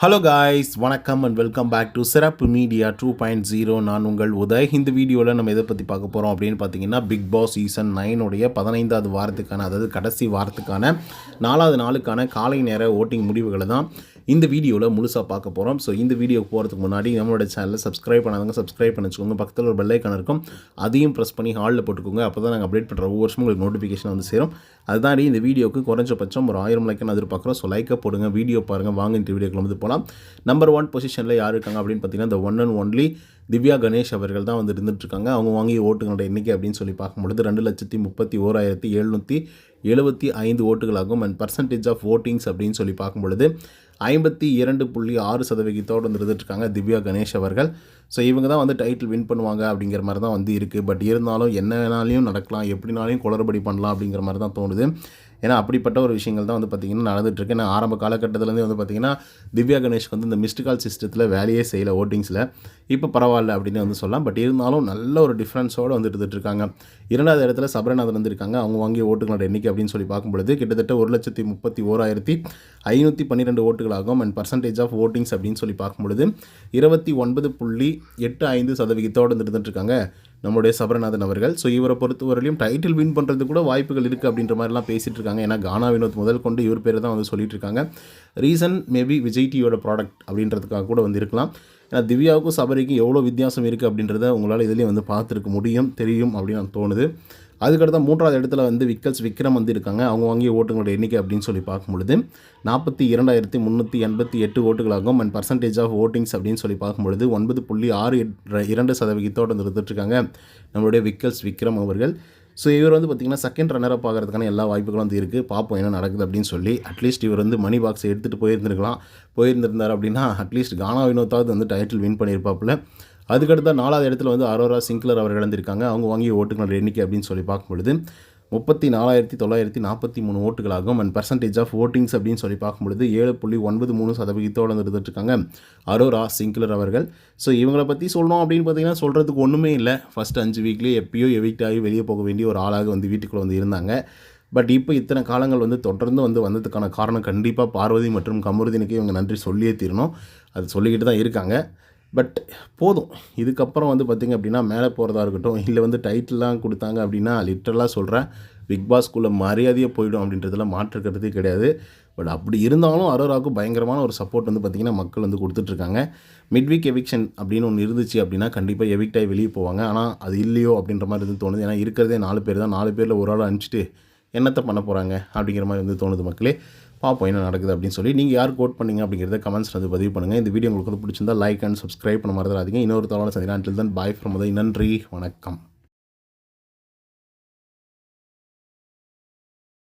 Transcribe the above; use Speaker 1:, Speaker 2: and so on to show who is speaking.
Speaker 1: Hello guys, வணக்கம் and welcome back to சிறப்பு media 2.0. நான் உங்கள் உதய். இந்த வீடியோவில் நம்ம எதை பற்றி பார்க்க போகிறோம் அப்படின்னு பார்த்தீங்கன்னா, பிக் பாஸ் சீசன் 9 15வது வாரத்துக்கான, அதாவது கடைசி வாரத்துக்கான 4வது நாளுக்கான காலை நேர ஓட்டிங் முடிவுகளை தான் இந்த வீடியோவில் முழுசாக பார்க்க போகிறோம். ஸோ இந்த வீடியோக்கு போகிறதுக்கு முன்னாடி நம்மளோட சேனலை சப்ஸ்கிரைப் பண்ணாதவங்க சப்ஸ்கிரைப் பண்ணி வச்சுக்கோங்க. பக்கத்தில் ஒரு பெல் ஐக்கான் இருக்கும், அதையும் ப்ரெஸ் பண்ணி ஹாலில் போட்டுக்கோங்க. அப்போ தான் நாங்கள் அப்டேட் பண்ணுற ஒவ்வொரு வருஷமும் உங்களுக்கு நோட்டிஃபிகேஷன் வந்து சேரும். அதுதான் இந்த வீடியோக்கு குறைஞ்சபட்சம் ஒரு 1000 லைக்கன் எதிர்பார்க்குறோம். ஸோ லைக்கை போடுங்க, வீடியோ பாருங்கள். வாங்க இந்த வீடியோக்குள்ள வந்து போகலாம். நம்பர் 1 பொசிஷனில் யார் இருக்காங்க அப்படின்னு பார்த்தீங்கன்னா, இந்த one and only Divya Ganesh அவர்கள் தான் வந்து இருந்துகிட்ருக்காங்க. அவங்க வாங்கிய ஓட்டுகளோட எண்ணிக்கை அப்படின்னு சொல்லி பார்க்கும்பொழுது 2,31,775 ஓட்டுகளாகும். அண்ட் பர்சன்டேஜ் ஆஃப் ஓட்டிங்ஸ் அப்படின்னு சொல்லி பார்க்கும்பொழுது 52.6% வந்து இருந்துகிட்ருக்காங்க திவ்யா கணேஷ் அவர்கள். ஸோ இவங்க தான் வந்து டைட்டில் வின் பண்ணுவாங்க அப்படிங்கிற மாதிரி தான் வந்து இருக்குது. பட் இருந்தாலும் என்ன வேணாலையும் நடக்கலாம், எப்படினாலையும் குளறுபடி பண்ணலாம் அப்படிங்கிற மாதிரி தான் தோணுது. ஏன்னா அப்படிப்பட்ட ஒரு விஷயங்கள் தான் வந்து பார்த்திங்கன்னா நடந்துகிட்ருக்கு. ஏன்னா ஆரம்ப காலகட்டத்திலேருந்து வந்து பார்த்திங்கன்னா திவ்யா கணேஷ்க்கு வந்து இந்த மிஸ்டு கால் சிஸ்டத்தில் வேலையே செய்யலை ஓட்டிங்ஸில். இப்போ பரவாயில்ல அப்படின்னு வந்து சொல்லலாம். பட் இருந்தாலும் நல்ல ஒரு டிஃப்ரென்ஸோடு வந்து இருந்துகிட்ருக்காங்க. 2வது இடத்துல சபரிநாதன் வந்துருக்காங்க. அவங்க வாங்கிய ஓட்டுகளோட எண்ணிக்கை அப்படின்னு சொல்லி பார்க்கும்பொழுது கிட்டத்தட்ட 1,31,112 ஓட்டுகளாகும். அண்ட் பர்சன்டேஜ் ஆஃப் ஓட்டிங்ஸ் அப்படின்னு சொல்லி பார்க்கும்பொழுது 29.85% வந்து இருந்துகிட்ருக்காங்க நம்மளுடைய சபரிநாதன் அவர்கள். ஸோ இவரை பொறுத்தவரையிலும் டைட்டில் வின் பண்ணுறது கூட வாய்ப்புகள் இருக்குது அப்படின்ற மாதிரிலாம் பேசிகிட்டு இருக்காங்க. ஏன்னா கானா வினோத் முதல் கொண்டு இவர் பேர் தான் வந்து சொல்லிட்டு இருக்காங்க. ரீசன் மேபி விஜய் டிவியோட ப்ராடக்ட் அப்படின்றதுக்காக கூட வந்து இருக்கலாம். ஏன்னா திவ்யாவுக்கும் சபரிக்கும் எவ்வளோ வித்தியாசம் இருக்குது அப்படின்றத உங்களால் இதுலேயும் வந்து பார்த்துருக்க முடியும், தெரியும் அப்படின்னு எனக்கு தோணுது. அதுக்கடுத்த 3வது இடத்துல வந்து விக்ரம் வந்து இருக்காங்க. அவங்க வாங்கிய ஓட்டுகளோட எண்ணிக்கை அப்படின்னு சொல்லி பார்க்கும்பொழுது 42,388 ஓட்டுகளாகும். அண்ட் பர்சன்டேஜ் ஆஃப் ஓட்டிங்ஸ் அப்படின்னு சொல்லி பார்க்கும்பொழுது 9.62% வந்து இருந்துகிட்ருக்காங்க நம்மளுடைய விக்ரம் அவர்கள். ஸோ இவர் வந்து பார்த்திங்கன்னா செகண்ட் ரன்னரப் ஆகிறதுக்கான எல்லா வாய்ப்புகளும் வந்து இருக்குது. பார்ப்போம் என்ன நடக்குது அப்படின்னு சொல்லி. அட்லீஸ்ட் இவர் வந்து மணி பாக்ஸை எடுத்துகிட்டு போயிருந்திருந்தார் அப்படின்னா அட்லீஸ்ட் கானா வினோத்தாவது வந்து டைட்டில் வின் பண்ணியிருப்பாப்புல. அதுக்கடுத்த 4வது இடத்துல வந்து அரோரா சிங்க்லர் அவர்கள் இருந்திருக்காங்க. அவங்க வாங்கிய ஓட்டுகளோட எண்ணிக்கை அப்படின்னு சொல்லி பார்க்கும்பொழுது 34,943 ஓட்டுகளாகும். அண்ட் பர்சன்டேஜ் ஆஃப் ஓட்டிங்ஸ் அப்படின்னு சொல்லி பார்க்கும்பொழுது 7.93% வந்து இருந்துகிட்ருக்காங்க அரோரா சிங்க்லர் அவர்கள். ஸோ இவங்களை பற்றி சொல்லணும் அப்படின்னு பார்த்தீங்கன்னா சொல்கிறதுக்கு ஒன்றுமே இல்லை. ஃபஸ்ட் 5 வீக்லேயே எப்பயோ எவிக்ட் ஆகி வெளியே போக வேண்டிய ஒரு ஆளாக வந்து வீட்டுக்குள்ளே வந்து இருந்தாங்க. பட் இப்போ இத்தனை காலங்கள் வந்து தொடர்ந்து வந்து வந்ததுக்கான காரணம் கண்டிப்பாக பார்வதி மற்றும் கமருதீனுக்கு இவங்க நன்றி சொல்லியே தீரணும். அது சொல்லிக்கிட்டு தான் இருக்காங்க. பட் போதும், இதுக்கப்புறம் வந்து பார்த்திங்க அப்படின்னா மேலே போகிறதா இருக்கட்டும், இல்லை வந்து டைட்டில்லாம் கொடுத்தாங்க அப்படின்னா லிட்டரலாக சொல்கிறேன், பிக் பாஸ்குள்ளே மரியாதையே போயிடும் அப்படின்றதுல மாற்றுக்கிறதே கிடையாது. பட் அப்படி இருந்தாலும் அரோராவுக்கு பயங்கரமான ஒரு சப்போர்ட் வந்து பார்த்திங்கன்னா மக்கள் வந்து கொடுத்துட்ருக்காங்க. மிட்வீக் எவிக்ஷன் அப்படின்னு ஒன்று இருந்துச்சு அப்படின்னா கண்டிப்பாக எவிக்ட் ஆகி வெளியே போவாங்க. ஆனால் அது இல்லையோ அப்படின்ற மாதிரி வந்து தோணுது. ஏன்னா இருக்கிறதே 4 பேர் தான். 4 பேரில் ஒரு ஆள் அனுப்பிச்சிட்டு என்னத்தை பண்ண போகிறாங்க அப்படிங்கிற மாதிரி வந்து தோணுது மக்களே. பார்ப்போம் என்ன நடக்குது அப்படின்னு சொல்லி. நீங்கள் யாருக்கு ஓட் பண்ணீங்க அப்படிங்கிறத கமெண்ட்ஸ் வந்து பதிவு பண்ணுங்கள். இந்த வீடியோ உங்களுக்கு வந்து பிடிச்சிருந்தா லைக் அண்ட் சப்ஸ்கிரைப் பண்ண மறந்துடாதீங்க. இன்னொரு தகவலை சந்திக்கிறேன். until then bye from Uday. நன்றி, வணக்கம்.